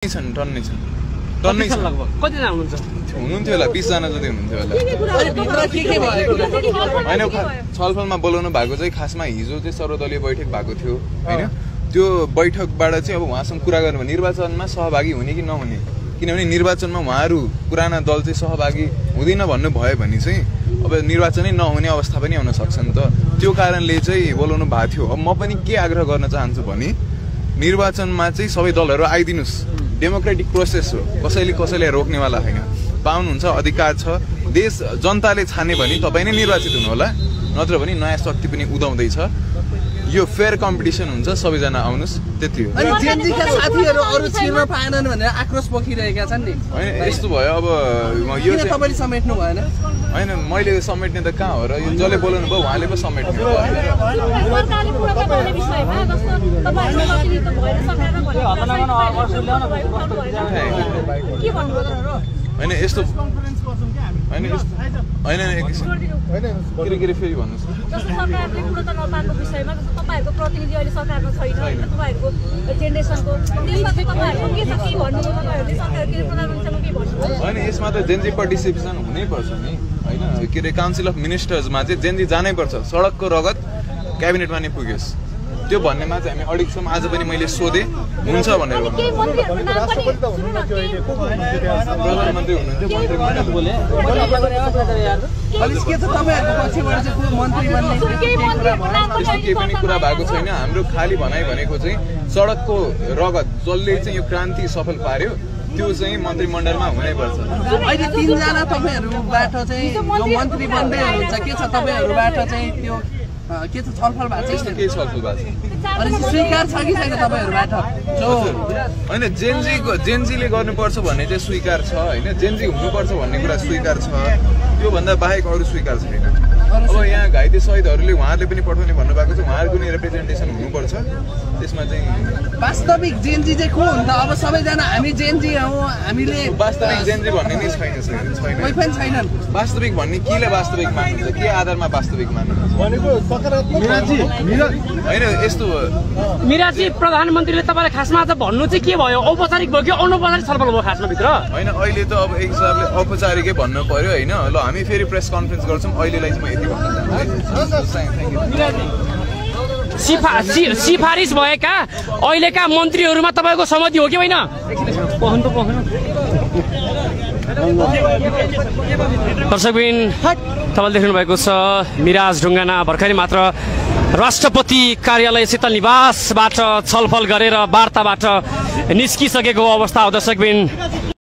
छन् टन्नै छन् टन्नै छन् लगभग कति जना हुनुहुन्थ्यो होला 20 जना जति हुनुहुन्थ्यो होला हैन छलफलमा बोलाउनु भएको चाहिँ खासमा हिजो चाहिँ सर्वदलीय बैठक भएको थियो हैन त्यो बैठकबाट चाहिँ अब उहाँसँग कुरा गर्नु निर्वाचनमा सहभागी हुने कि नहुने किनभने निर्वाचनमा उहाँहरू पुराना दल चाहिँ सहभागी हुँदैन भन्नु भयो भने चाहिँ अब निर्वाचनै नहुने अवस्था पनि आउन सक्छ नि त त्यो कारणले चाहिँ बोलाउनु भएको थियो अब म पनि के आग्रह गर्न चाहन्छु भने निर्वाचनमा चाहिँ सबै दलहरू आइदिनुस् डेमोक्रेटिक प्रोसेस हो कसैले रोक्नेवाला हैन पाउनुहुन्छ अधिकार छ देश जनताले छाने भने तपाई नै निर्वाचित हुनु होला नत्र भने नयाँ शक्ति पनि उदाउँदै छ यो फेयर कम्पिटिसन हुन्छ सबैजना आउनुस् त्यति हो अनि जेनजीका साथीहरु अरु छिर्न पाएनन् भनेर आक्रोश पोखिरहेका छन् नि हैन यस्तो भयो अब यो चाहिँ तपाईले समेट्नु भएन हैन मैले समेट्ने त कहाँ हो र यो जसले बोलाउनु भयो उहाँले पो समेट्नु भयो सरकारले पूरा गर्ने विषयमा जस्तो तपाईहरुले प्रतिनिधित्व भएर सरकारमा के भन्नुभयो हैन यस्तो हैन हैन के फेरि भन्नुस् जस्तो सरकारले पूरा त नपाएको विषयमा जस्तो तपाईहरुको प्रतिनिधि अहिले सरकारमा छैन हैन तपाईहरुको जेनेरेसनको त्यसमा चाहिँ तपाईहरुको के छ के भन्नु तपाईहरुले सरकारले प्रधानमन्त्रीसँग के भन्नु हैन यसमा त जेनजी पार्टिसिपेसन हुनै पर्छ नि हैन के रे काउन्सिल अफ मिनिस्टर्समा चाहिँ जेनजी जानै पर्छ सडकको रगत क्याबिनेटमा नै पुग्योस् त्यो भन्नेमा चाहिँ हामी अडिक छौं आज पनि मैले सोधे हुन्छ भनेर प्रधानमन्त्री हुनुहुन्थ्यो मन्त्री बोले अनि के छ तपाईहरुको पछिबाट चाहिँ को मन्त्री बन्ने त्यस्तो केही पनि कुरा भएको छैन हाम्रो खाली भनाइ भनेको चाहिँ सडकको रगत जसले चाहिँ यो क्रान्ति सफल पार्यो त्यो चाहिँ मन्त्रीमण्डलमा हुनै पर्छ अहिले 3 जना तपाईहरुबाट चाहिँ यो मन्त्री बन्दै हुनुहुन्छ के छ तपाईहरुबाट चाहिँ त्यो के छ छलफल भएको छ त्यस्तो के छलफल भएको छ अनि स्वीकार छ कि छैन तपाईहरुबाट जो हैन जेनजीले गर्नुपर्छ भन्ने चाहिँ स्वीकार छ हैन जेनजी हुनुपर्छ भन्ने कुरा स्वीकार छ त्यो भन्दा बाहेक अरु स्वीकार छैन अब यहाँ घाइते शहीदहरुले उहाँहरूले पनि पठाउने भन्नु भएको छ उहाँहरुको नि रिप्रेजेन्टेसन हुनुपर्छ त्यसमा चाहिँ वास्तविक जेनजी चाहिँ को हुन्छ अब सबैजना हामी जेनजी हौ हामीले वास्तविक जेनजी भन्ने नै छैन कोही पनि छैनन् वास्तविक भन्ने केले वास्तविक मान्नुहुन्छ के आधारमा वास्तविक मान्नुहुन्छ भनेको सकारात्मक हैन यस्तो मिराजी प्रधानमन्त्रीले तपाईलाई खासमा त भन्नु चाहिँ के भयो औपचारिक भयो कि अनौपचारिक छलफल भयो खासमा भित्र हैन अहिले त अब एक हिसाबले औपचारिकै भन्नु पर्यो हैन ल हामी फेरि प्रेस कन्फरेन्स गर्छौं अहिलेलाई चाहिँ म यति भन्न चाहन्छु सिफारिस भएका अहिलेका मन्त्रीहरुमा तपाईको सहमति हो कि हैन दर्शकबिन तपाईले देख्नु भएको छ मिराज ढुङ्गाना भर्खरै मात्र राष्ट्रपति कार्यालय शीतल निवासबाट छलफल गरेर वार्ताबाट निस्किसकेको अवस्था हो दर्शकबिन